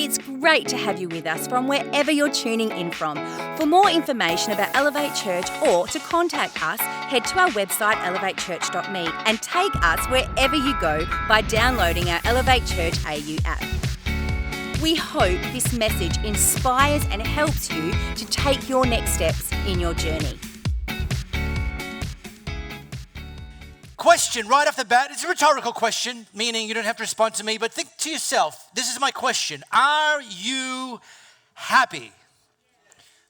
It's great to have you with us from wherever you're tuning in from. For more information about Elevate Church or to contact us, head to our website elevatechurch.me and take us wherever you go by downloading our Elevate Church AU app. We hope this message inspires and helps you to take your next steps in your journey. Question right off the bat. It's a rhetorical question, meaning you don't have to respond to me, but think to yourself, this is my question. Are you happy?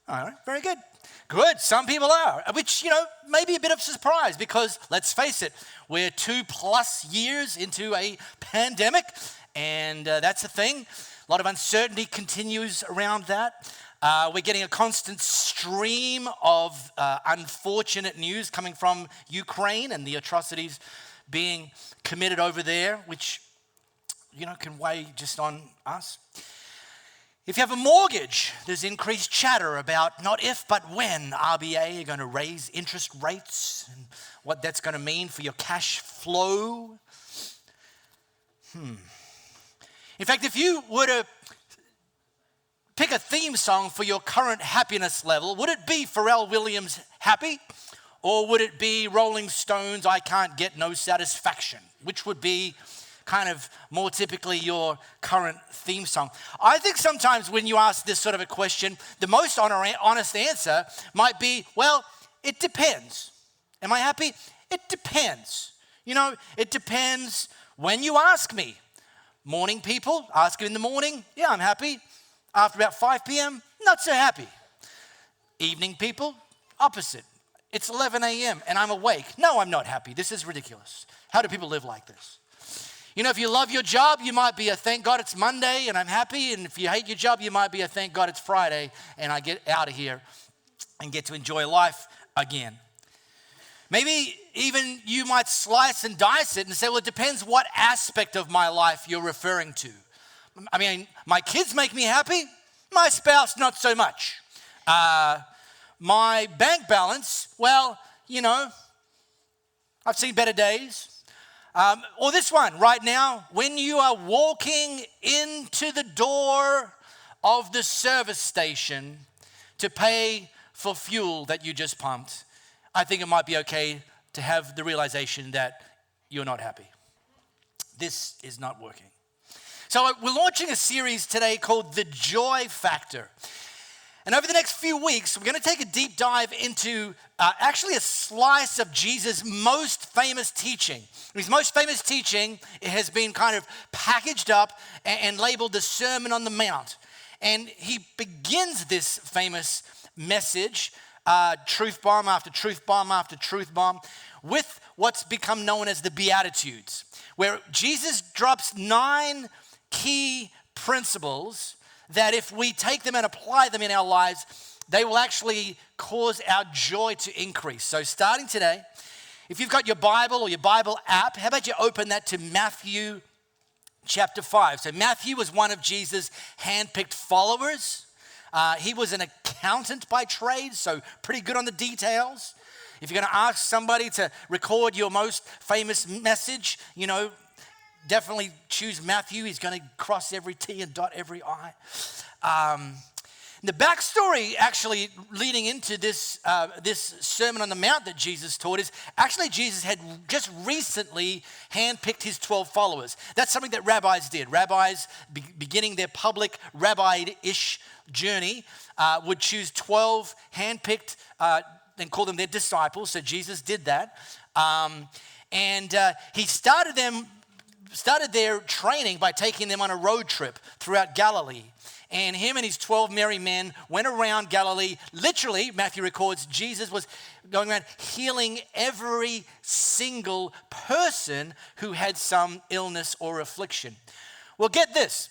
All right, very good. Good, some people are, which, may be a bit of a surprise because, let's face it, we're 2+ years into a pandemic, and that's a thing. A lot of uncertainty continues around that. We're getting a constant stream of unfortunate news coming from Ukraine and the atrocities being committed over there, which, can weigh just on us. If you have a mortgage, there's increased chatter about not if, but when RBA are going to raise interest rates and what that's going to mean for your cash flow. In fact, if you were to pick a theme song for your current happiness level, would it be Pharrell Williams' Happy? Or would it be Rolling Stones' I Can't Get No Satisfaction? Which would be kind of more typically your current theme song? I think sometimes when you ask this sort of a question, the most honest answer might be, well, it depends. Am I happy? It depends. It depends when you ask me. Morning people, ask you in the morning, yeah, I'm happy. After about 5 p.m., not so happy. Evening people, opposite. It's 11 a.m. and I'm awake. No, I'm not happy. This is ridiculous. How do people live like this? If you love your job, you might be a thank God it's Monday and I'm happy. And if you hate your job, you might be a thank God it's Friday and I get out of here and get to enjoy life again. Maybe even you might slice and dice it and say, well, it depends what aspect of my life you're referring to. I mean, my kids make me happy. My spouse, not so much. My bank balance, well, I've seen better days. Or this one, right now, when you are walking into the door of the service station to pay for fuel that you just pumped, I think it might be okay to have the realization that you're not happy. This is not working. So we're launching a series today called The Joy Factor. And over the next few weeks, we're going to take a deep dive into actually a slice of Jesus' most famous teaching. His most famous teaching has been kind of packaged up and labeled the Sermon on the Mount. And he begins this famous message, truth bomb after truth bomb after truth bomb, with what's become known as the Beatitudes, where Jesus drops 9 key principles that if we take them and apply them in our lives, they will actually cause our joy to increase. So starting today, if you've got your Bible or your Bible app, how about you open that to Matthew chapter 5. So Matthew was one of Jesus' handpicked followers. He was an accountant by trade, so pretty good on the details. If you're going to ask somebody to record your most famous message, definitely choose Matthew. He's going to cross every T and dot every I. The backstory actually leading into this Sermon on the Mount that Jesus taught is actually Jesus had just recently handpicked his 12 followers. That's something that rabbis did. Rabbis, beginning their public rabbi-ish journey, would choose 12 handpicked and call them their disciples. So Jesus did that. He started their training by taking them on a road trip throughout Galilee. And him and his 12 merry men went around Galilee. Literally, Matthew records, Jesus was going around healing every single person who had some illness or affliction. Well, get this.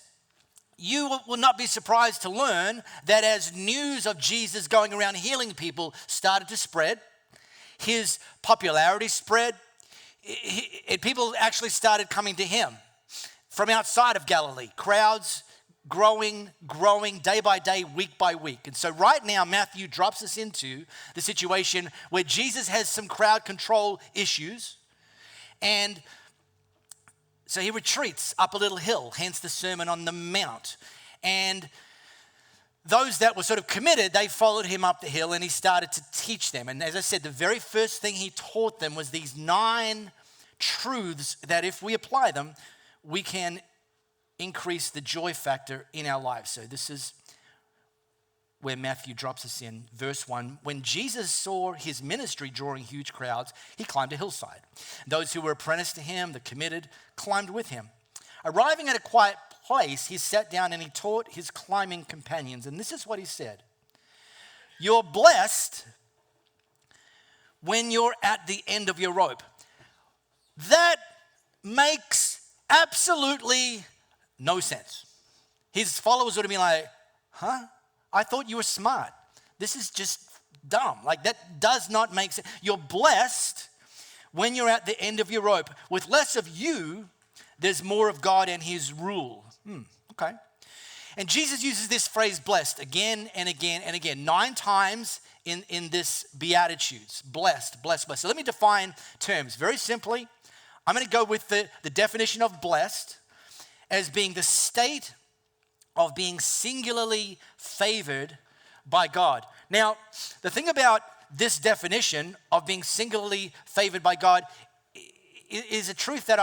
You will not be surprised to learn that as news of Jesus going around healing people started to spread, his popularity spread, and people actually started coming to him from outside of Galilee. Crowds growing day by day, week by week. And so right now, Matthew drops us into the situation where Jesus has some crowd control issues. And so he retreats up a little hill, hence the Sermon on the Mount. And those that were sort of committed, they followed him up the hill and he started to teach them. And as I said, the very first thing he taught them was these 9 truths that if we apply them, we can increase the joy factor in our lives. So this is where Matthew drops us in. Verse 1, when Jesus saw his ministry drawing huge crowds, he climbed a hillside. Those who were apprenticed to him, the committed, climbed with him. Arriving at a quiet place, he sat down and he taught his climbing companions. And this is what he said. You're blessed when you're at the end of your rope. That makes absolutely no sense. His followers would have been like, huh? I thought you were smart. This is just dumb. Like, that does not make sense. You're blessed when you're at the end of your rope. With less of you, there's more of God and his rule. Okay. And Jesus uses this phrase blessed again and again and again, 9 times in this Beatitudes. Blessed, blessed, blessed. So let me define terms very simply. I'm going to go with the definition of blessed as being the state of being singularly favored by God. Now, the thing about this definition of being singularly favored by God is a truth that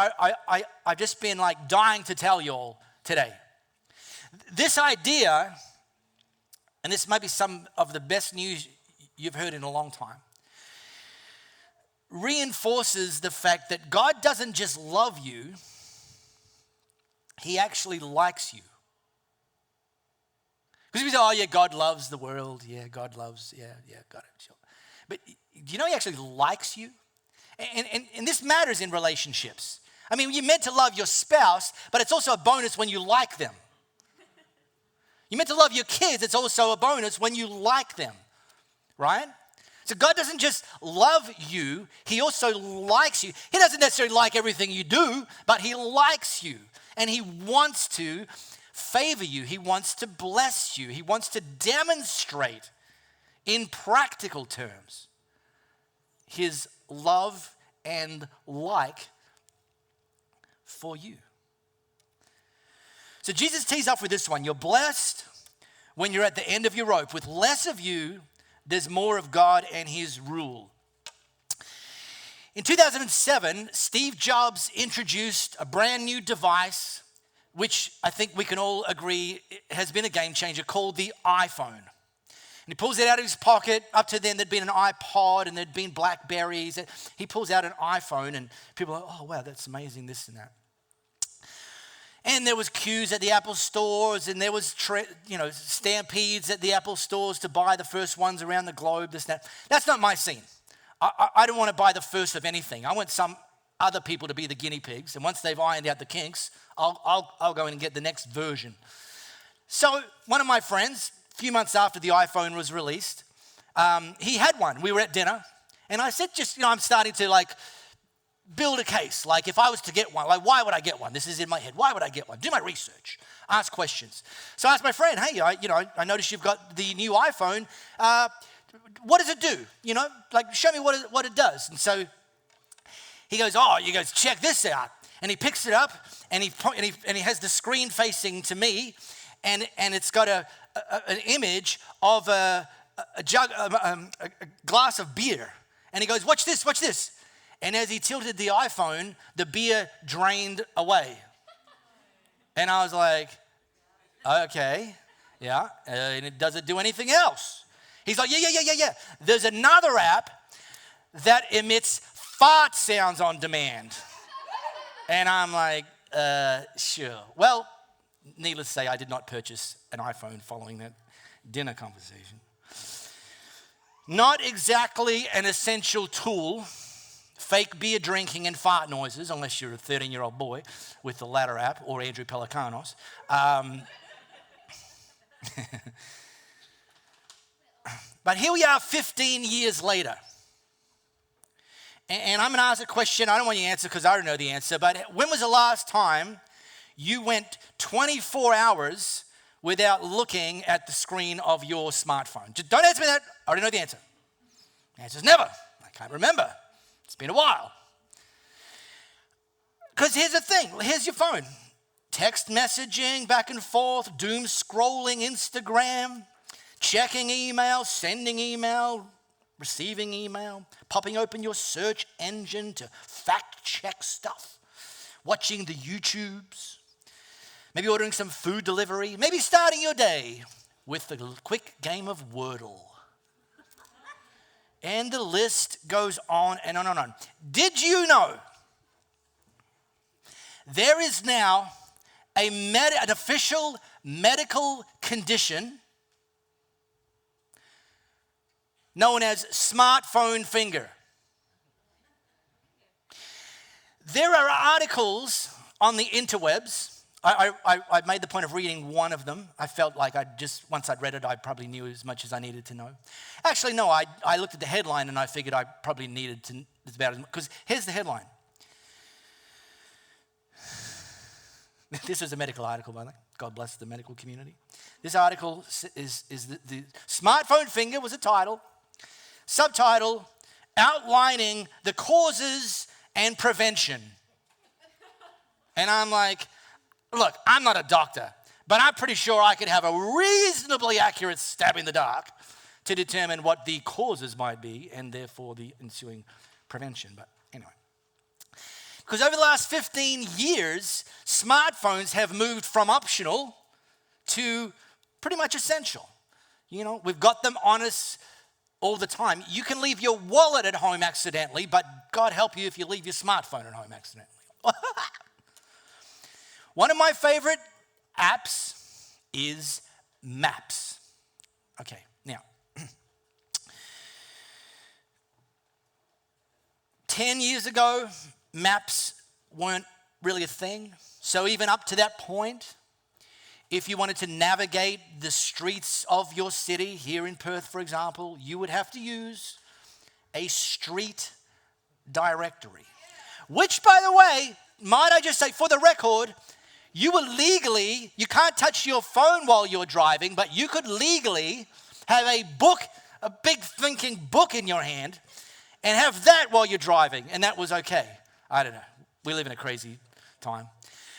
I've just been like dying to tell you all today. This idea, and this might be some of the best news you've heard in a long time, reinforces the fact that God doesn't just love you, he actually likes you. Because we say, oh yeah, God loves the world. Yeah, God loves, God. Sure. But do you know he actually likes you? And this matters in relationships. I mean, you're meant to love your spouse, but it's also a bonus when you like them. You're meant to love your kids. It's also a bonus when you like them, right? So God doesn't just love you. He also likes you. He doesn't necessarily like everything you do, but he likes you. And he wants to favor you. He wants to bless you. He wants to demonstrate in practical terms his love and like for you. So Jesus tees up with this one. You're blessed when you're at the end of your rope. With less of you, there's more of God and his rule. In 2007, Steve Jobs introduced a brand new device, which I think we can all agree has been a game changer, called the iPhone. And he pulls it out of his pocket. Up to then, there'd been an iPod and there'd been Blackberries. He pulls out an iPhone and people are like, oh, wow, that's amazing, this and that. And there was queues at the Apple stores, and there was stampedes at the Apple stores to buy the first ones around the globe, this and that. That's not my scene. I don't want to buy the first of anything. I want some other people to be the guinea pigs, and once they've ironed out the kinks, I'll go in and get the next version. So one of my friends, a few months after the iPhone was released, he had one. We were at dinner, and I said, I'm starting to build a case. Like, if I was to get one, why would I get one? This is in my head. Why would I get one? Do my research. Ask questions. So I asked my friend, hey, I noticed you've got the new iPhone. What does it do? Show me what it does. And so he goes, check this out. And he picks it up, and he has the screen facing to me, and it's got an image of a glass of beer. And he goes, watch this. And as he tilted the iPhone, the beer drained away. And I was like, okay, yeah. And does it do anything else? He's like, yeah. There's another app that emits fart sounds on demand. And I'm like, sure. Well, needless to say, I did not purchase an iPhone following that dinner conversation. Not exactly an essential tool. Fake beer drinking and fart noises, unless you're a 13-year-old boy with the latter app, or Andrew Pelicanos. But here we are 15 years later. And I'm going to ask a question. I don't want you to answer because I don't know the answer. But when was the last time you went 24 hours without looking at the screen of your smartphone? Just don't answer me that. I already know the answer. The answer's never. I can't remember. It's been a while. Because here's the thing. Here's your phone. text messaging back and forth, doom scrolling Instagram, checking email, sending email, receiving email, popping open your search engine to fact check stuff, watching the YouTubes, maybe ordering some food delivery, maybe starting your day with a quick game of Wordle. And the list goes on and on and on. Did you know there is now an official medical condition known as smartphone finger? There are articles on the interwebs. I made the point of reading one of them. I felt like once I'd read it, I probably knew as much as I needed to know. Actually, no, I looked at the headline and I figured I probably needed to, it's about as much, because here's the headline. This is a medical article, by the way. God bless the medical community. This article is the smartphone finger was a title. Subtitle, outlining the causes and prevention. And I'm like, look, I'm not a doctor, but I'm pretty sure I could have a reasonably accurate stab in the dark to determine what the causes might be and therefore the ensuing prevention. But anyway. Because over the last 15 years, smartphones have moved from optional to pretty much essential. You know, we've got them on us all the time. You can leave your wallet at home accidentally, but God help you if you leave your smartphone at home accidentally. One of my favorite apps is Maps. Okay, now, 10 years ago, maps weren't really a thing. So even up to that point, if you wanted to navigate the streets of your city, here in Perth, for example, you would have to use a street directory. Which, by the way, might I just say, for the record, you can't touch your phone while you're driving, but you could legally have a big thinking book in your hand and have that while you're driving, and that was okay. I don't know. We live in a crazy time.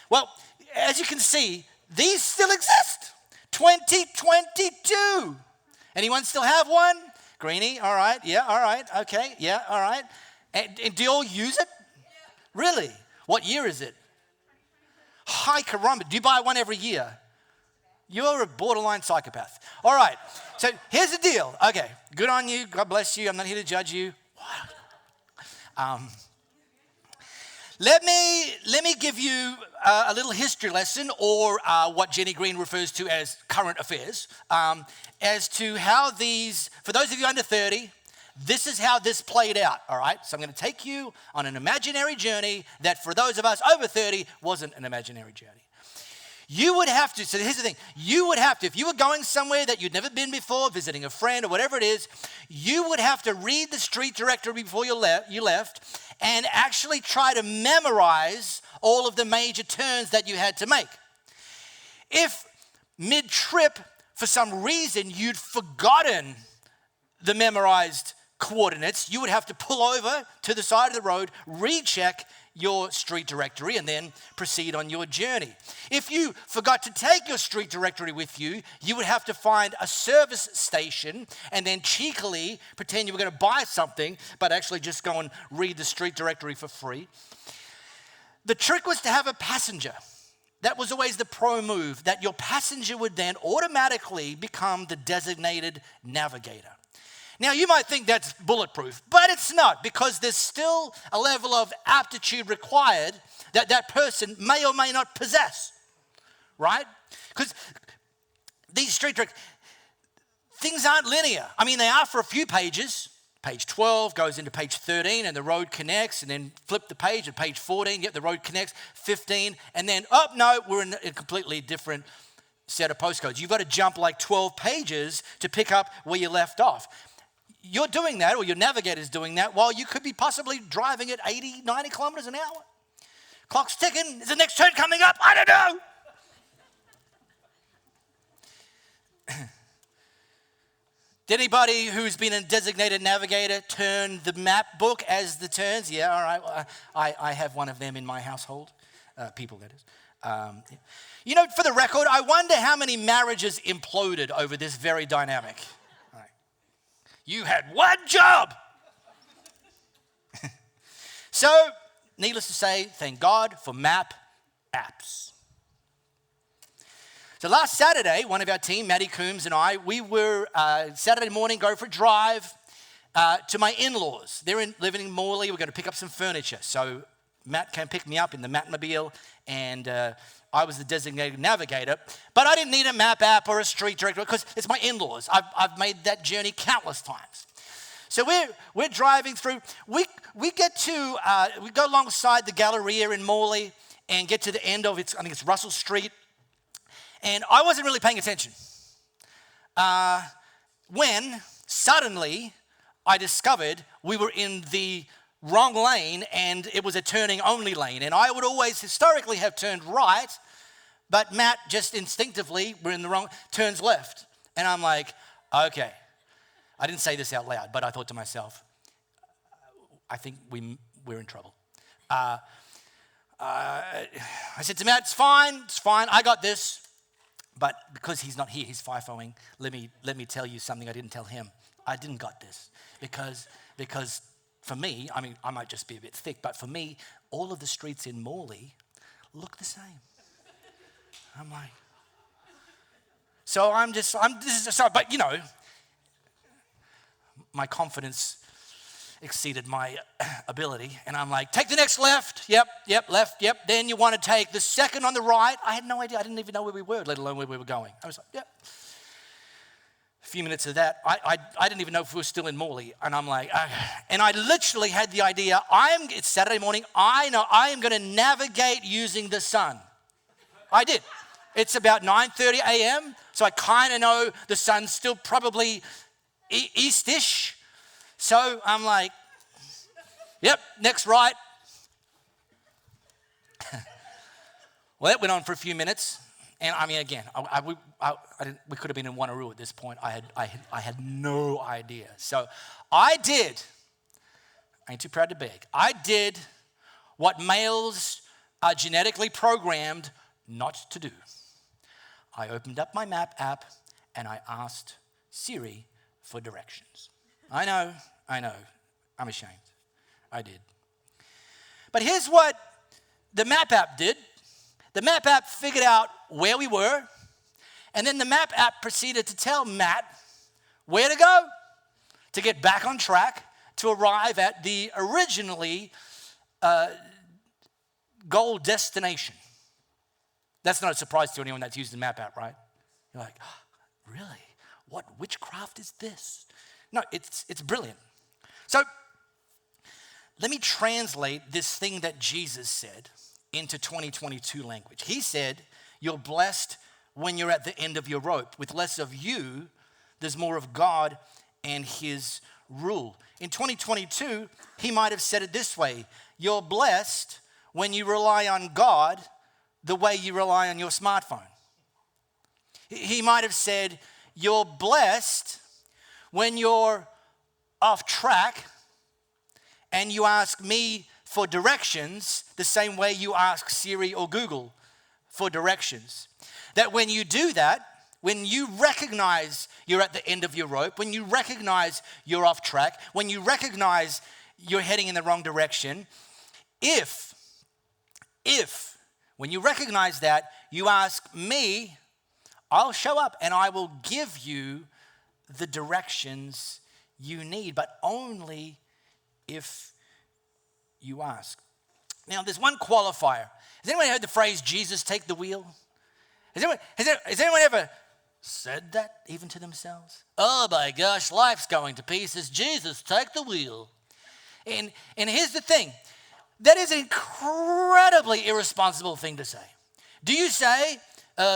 Well, as you can see, these still exist. 2022. Anyone still have one? Greenie, all right. Yeah, all right. Okay, yeah, all right. And do you all use it? Yeah. Really? What year is it? Hi, caramba. Do you buy one every year? You're a borderline psychopath. All right. So here's the deal. Okay, good on you. God bless you. I'm not here to judge you. Let me give you a little history lesson, or what Jenny Green refers to as current affairs, as to how these, for those of you under 30, this is how this played out, all right? So I'm going to take you on an imaginary journey that for those of us over 30 wasn't an imaginary journey. You would have to, so here's the thing, you would have to, if you were going somewhere that you'd never been before, visiting a friend or whatever it is, you would have to read the street directory before you left and actually try to memorize all of the major turns that you had to make. If mid-trip, for some reason, you'd forgotten the memorized coordinates, you would have to pull over to the side of the road, recheck your street directory, and then proceed on your journey. If you forgot to take your street directory with you, you would have to find a service station and then cheekily pretend you were going to buy something, but actually just go and read the street directory for free. The trick was to have a passenger. That was always the pro move, that your passenger would then automatically become the designated navigator. Now, you might think that's bulletproof, but it's not, because there's still a level of aptitude required that that person may or may not possess, right? Because these street tricks, things aren't linear. I mean, they are for a few pages. Page 12 goes into page 13 and the road connects, and then flip the page at page 14, yet the road connects, 15, and then, oh, no, we're in a completely different set of postcodes. You've got to jump like 12 pages to pick up where you left off. You're doing that, or your navigator's doing that, while you could be possibly driving at 80, 90 kilometers an hour. Clock's ticking. Is the next turn coming up? I don't know. Did anybody who's been a designated navigator turn the map book as the turns? Yeah, all right. Well, I have one of them in my household. People, that is. For the record, I wonder how many marriages imploded over this very dynamic. Right. You had one job. So, needless to say, thank God for map apps. So last Saturday, one of our team, Maddie Coombs and I, we were Saturday morning, go for a drive to my in-laws. They're living in Morley. We're going to pick up some furniture. So Matt came pick me up in the Matmobile, and I was the designated navigator. But I didn't need a map app or a street director because it's my in-laws. I've made that journey countless times. So we're driving through. We get to we go alongside the Galleria in Morley and get to the end of I think it's Russell Street. And I wasn't really paying attention when suddenly I discovered we were in the wrong lane and it was a turning only lane. And I would always historically have turned right, but Matt just instinctively, we're in the wrong, turns left. And I'm like, okay. I didn't say this out loud, but I thought to myself, I think we're in trouble. I said to Matt, it's fine, I got this. But because he's not here, he's FIFOing, let me tell you something I didn't tell him. I didn't got this because for me, I mean, I might just be a bit thick, but for me, all of the streets in Morley look the same. I'm like, but my confidence exceeded my ability. And I'm like, take the next left. Yep, left, yep. Then you want to take the second on the right. I had no idea. I didn't even know where we were, let alone where we were going. I was like, yep. A few minutes of that, I didn't even know if we were still in Morley. And I'm like, and I literally had the idea, it's Saturday morning, I know I am going to navigate using the sun. I did. It's about 9:30 a.m., so I kind of know the sun's still probably east-ish. So I'm like, yep, next right. Well, that went on for a few minutes. And I mean, again, we could have been in Wanneroo at this point. I had no idea. So I ain't too proud to beg, I did what males are genetically programmed not to do. I opened up my map app and I asked Siri for directions. I know, I'm ashamed. I did. But here's what the map app did. The map app figured out where we were, and then the map app proceeded to tell Matt where to go to get back on track to arrive at the originally goal destination. That's not a surprise to anyone that's used the map app, right? You're like, oh, really? What witchcraft is this? No, it's brilliant. So let me translate this thing that Jesus said into 2022 language. He said, you're blessed when you're at the end of your rope. With less of you, there's more of God and his rule. In 2022, he might have said it this way. You're blessed when you rely on God the way you rely on your smartphone. He might have said, you're blessed when you're off track and you ask me for directions the same way you ask Siri or Google for directions. That when you do that, when you recognize you're at the end of your rope, when you recognize you're off track, when you recognize you're heading in the wrong direction, if when you recognize that, you ask me, I'll show up and I will give you the directions you need, but only if you ask. Now, there's one qualifier. Has anyone heard the phrase, Jesus, take the wheel? Has anyone ever said that even to themselves? Oh my gosh, life's going to pieces. Jesus, take the wheel. And here's the thing. That is an incredibly irresponsible thing to say. Do you say,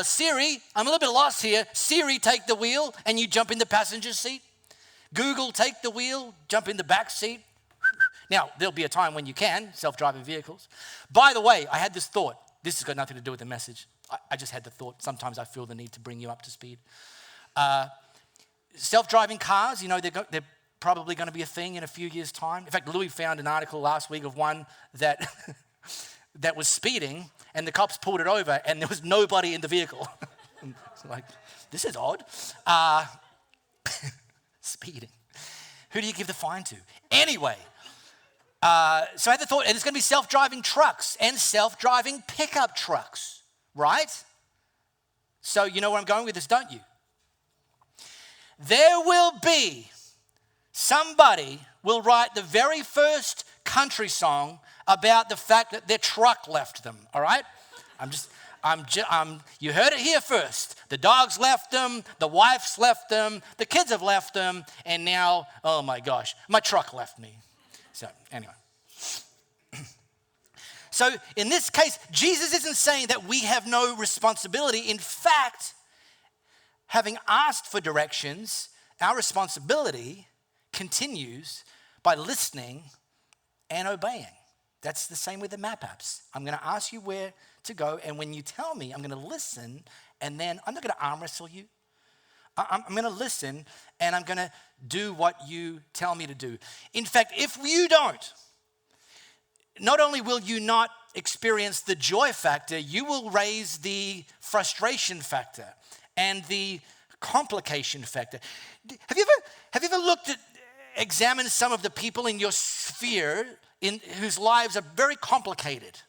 Siri, I'm a little bit lost here. Siri, take the wheel, and you jump in the passenger seat? Google, take the wheel, jump in the back seat? Now, there'll be a time when you can, self-driving vehicles. By the way, I had this thought. This has got nothing to do with the message. I just had the thought. Sometimes I feel the need to bring you up to speed. Self-driving cars, they're probably going to be a thing in a few years' time. In fact, Louis found an article last week of one that that was speeding, and the cops pulled it over, and there was nobody in the vehicle. It's like, this is odd. Speeding. Who do you give the fine to? Anyway, so I had the thought, and it's going to be self-driving trucks and self-driving pickup trucks, right? So you know where I'm going with this, don't you? There will be somebody will write the very first country song about the fact that their truck left them, all right? You heard it here first. The dogs left them, the wife's left them, the kids have left them, and now, oh my gosh, my truck left me. So anyway. So in this case, Jesus isn't saying that we have no responsibility. In fact, having asked for directions, our responsibility continues by listening and obeying. That's the same with the map apps. I'm going to ask you where to go, and when you tell me, I'm going to listen, and then I'm not going to arm wrestle you. I'm going to listen, and I'm going to do what you tell me to do. In fact, if you don't, not only will you not experience the joy factor, you will raise the frustration factor and the complication factor. Have you ever examined some of the people in your sphere whose lives are very complicated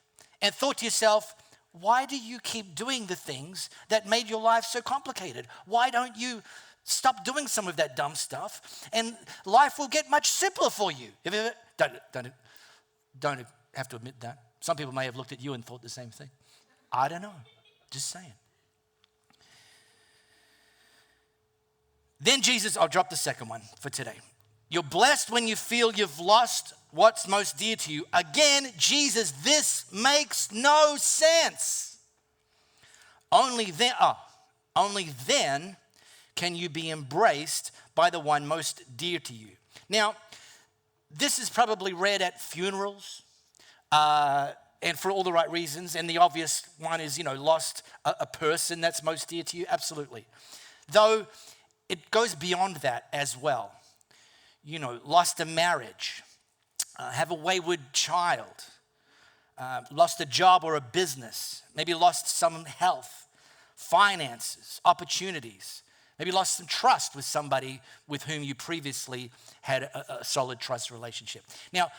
and thought to yourself, why do you keep doing the things that made your life so complicated? Why don't you stop doing some of that dumb stuff and life will get much simpler for you? Have you ever, don't have to admit that. Some people may have looked at you and thought the same thing. I don't know. Just saying. Then Jesus, I'll drop the second one for today. You're blessed when you feel you've lost what's most dear to you. Again, Jesus, this makes no sense. Only then can you be embraced by the one most dear to you. Now, this is probably read at funerals, and for all the right reasons. And the obvious one is, lost a person that's most dear to you. Absolutely. Though it goes beyond that as well. Lost a marriage, have a wayward child, lost a job or a business, maybe lost some health, finances, opportunities, maybe lost some trust with somebody with whom you previously had a solid trust relationship. Now,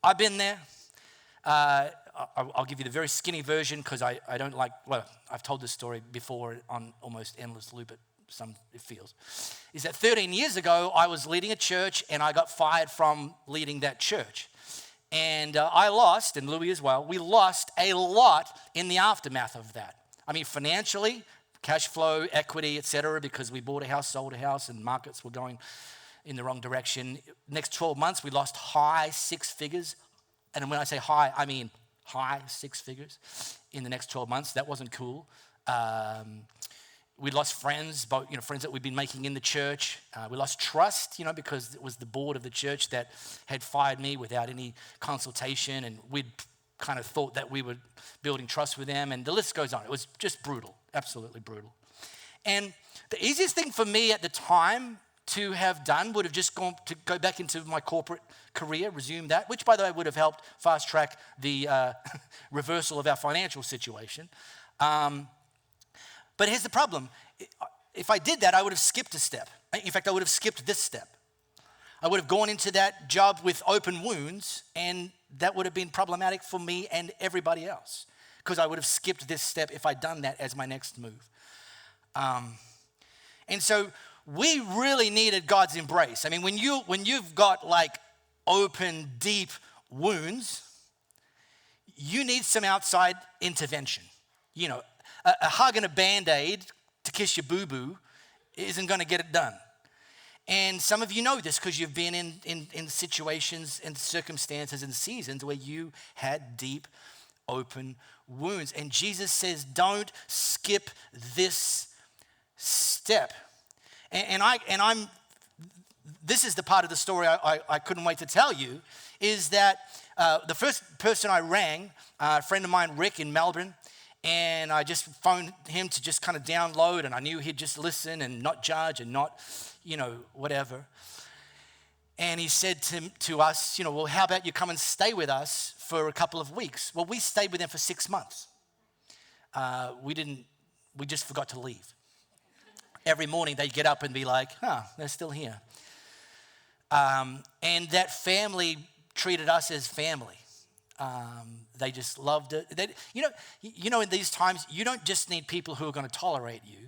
I've been there. I'll give you the very skinny version because I don't like, I've told this story before on almost endless loop, it feels, is that 13 years ago, I was leading a church and I got fired from leading that church. And I lost, and Louis as well, we lost a lot in the aftermath of that. I mean, financially, cash flow, equity, etc., because we bought a house, sold a house, and markets were going in the wrong direction. Next 12 months, we lost high six figures. And when I say high, I mean high six figures in the next 12 months. That wasn't cool. We lost friends, friends that we'd been making in the church. We lost trust, because it was the board of the church that had fired me without any consultation, and we'd kind of thought that we were building trust with them, and the list goes on. It was just brutal, absolutely brutal. And the easiest thing for me at the time to have done would have just gone to go back into my corporate career, resume that, which, by the way, would have helped fast track the reversal of our financial situation. But here's the problem. If I did that, I would have skipped a step. In fact, I would have skipped this step. I would have gone into that job with open wounds, and that would have been problematic for me and everybody else, because I would have skipped this step if I'd done that as my next move. And so we really needed God's embrace. I mean, when you've got like open, deep wounds, you need some outside intervention. A hug and a Band-Aid to kiss your boo-boo isn't going to get it done. And some of you know this because you've been in situations and circumstances and seasons where you had deep, open wounds. And Jesus says, don't skip this step. This is the part of the story I couldn't wait to tell you, is that the first person I rang, a friend of mine, Rick in Melbourne, and I just phoned him to just kind of download, and I knew he'd just listen and not judge and not, whatever. And he said to us, well, how about you come and stay with us for a couple of weeks? Well, we stayed with them for 6 months. We just forgot to leave. Every morning they'd get up and be like, they're still here. And that family treated us as family. They just loved it. In these times, you don't just need people who are going to tolerate you.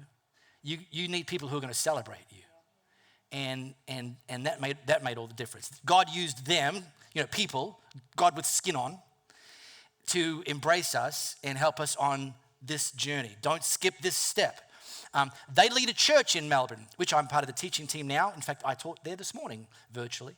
You need people who are going to celebrate you. And that made all the difference. God used them, people, God with skin on, to embrace us and help us on this journey. Don't skip this step. They lead a church in Melbourne, which I'm part of the teaching team now. In fact, I taught there this morning virtually.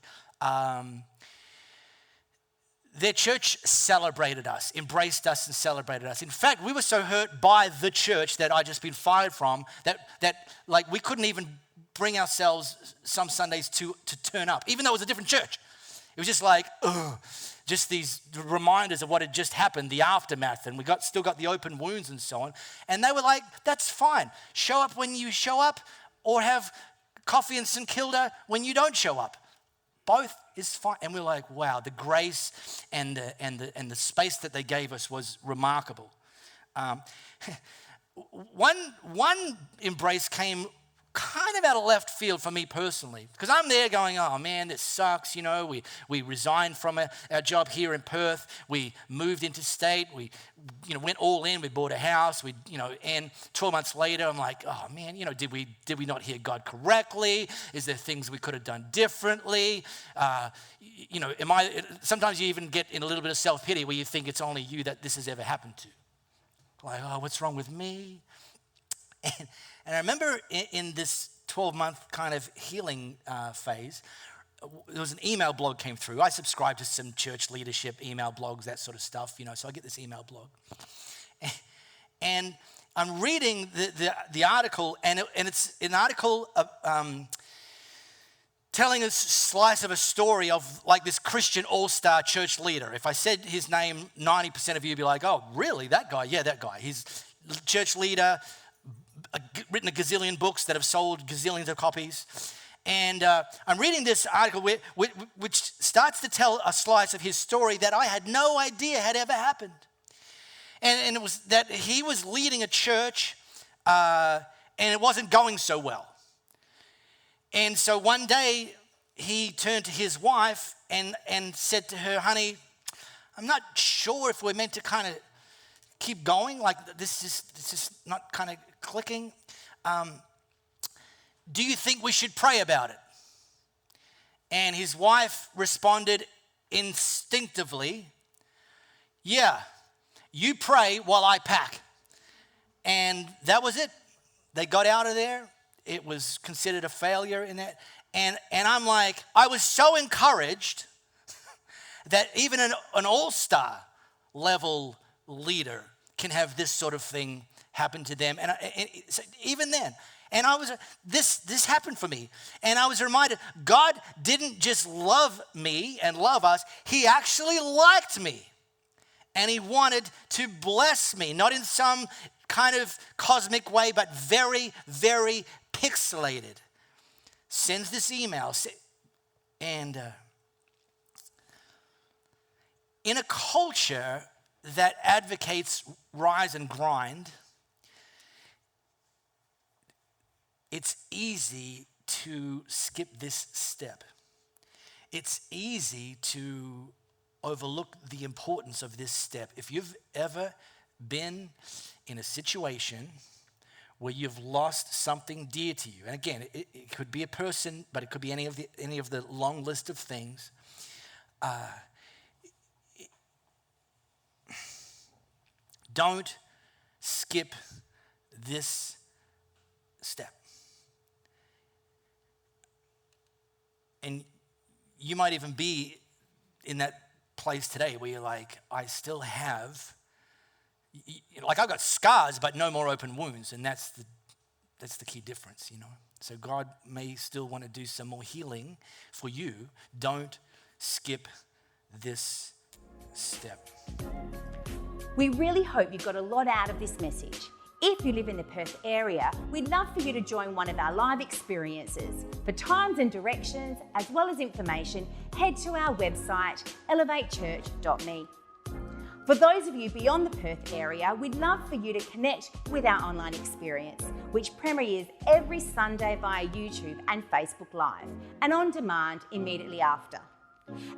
Their church celebrated us, embraced us and celebrated us. In fact, we were so hurt by the church that I just been fired from that like we couldn't even bring ourselves some Sundays to turn up, even though it was a different church. It was just like, just these reminders of what had just happened, the aftermath, and we still got the open wounds and so on. And they were like, that's fine. Show up when you show up, or have coffee in St Kilda when you don't show up. Both is fine. And we're like, wow, the grace and the space that they gave us was remarkable. One embrace came kind of out of left field for me personally, because I'm there going, oh man, this sucks. We resigned from our job here in Perth. We moved interstate. We went all in. We bought a house. And 12 months later, I'm like, oh man, did we not hear God correctly? Is there things we could have done differently? Sometimes you even get in a little bit of self-pity where you think it's only you that this has ever happened to. Like, oh, what's wrong with me? And I remember in this 12-month kind of healing phase, there was an email blog came through. I subscribe to some church leadership email blogs, that sort of stuff, so I get this email blog. And I'm reading the article, and it's an article telling a slice of a story of like this Christian all-star church leader. If I said his name, 90% of you would be like, oh, really, that guy? Yeah, that guy. He's a church leader, written a gazillion books that have sold gazillions of copies. And I'm reading this article which starts to tell a slice of his story that I had no idea had ever happened. And it was that he was leading a church and it wasn't going so well. And so one day he turned to his wife and said to her, honey, I'm not sure if we're meant to kind of keep going. Like this is not kind of clicking. Do you think we should pray about it? And his wife responded instinctively, yeah, you pray while I pack. And that was it. They got out of there. It was considered a failure in that. And I'm like, I was so encouraged that even an all-star level leader can have this sort of thing happen to them. And so even then, and I was, this happened for me. And I was reminded, God didn't just love me and love us, he actually liked me. And he wanted to bless me, not in some kind of cosmic way, but very, very pixelated. Sends this email. And in a culture that advocates rise and grind, it's easy to skip this step. It's easy to overlook the importance of this step. If you've ever been in a situation where you've lost something dear to you, and again, it could be a person, but it could be any of the long list of things. Don't skip this step. And you might even be in that place today where you're like, I still have, like I've got scars, but no more open wounds. And that's the key difference, So God may still want to do some more healing for you. Don't skip this step. We really hope you got a lot out of this message. If you live in the Perth area, we'd love for you to join one of our live experiences. For times and directions, as well as information, head to our website, elevatechurch.me. For those of you beyond the Perth area, we'd love for you to connect with our online experience, which premieres every Sunday via YouTube and Facebook Live, and on demand immediately after.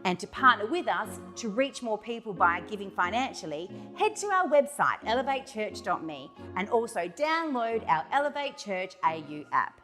And to partner with us to reach more people by giving financially, head to our website, elevatechurch.me, and also download our Elevate Church AU app.